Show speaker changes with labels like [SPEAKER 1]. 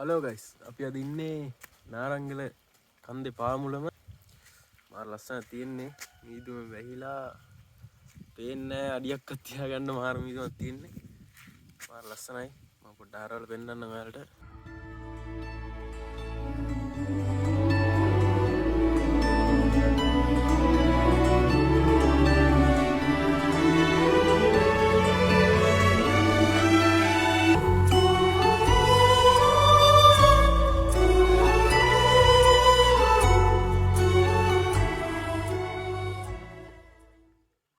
[SPEAKER 1] hello guys අපි අද ඉන්නේ නාරංගල කන්දේ පාමුලම මාර ලස්සන තියෙන්නේ මීදුම වැහිලා පේන්නේ අඩියක්වත් තියාගන්න මාර මීදුමක් තියෙන්නේ මාර ලස්සනයි මම පොඩ්ඩක් ආරවල පෙන්නන්න ඔයාලට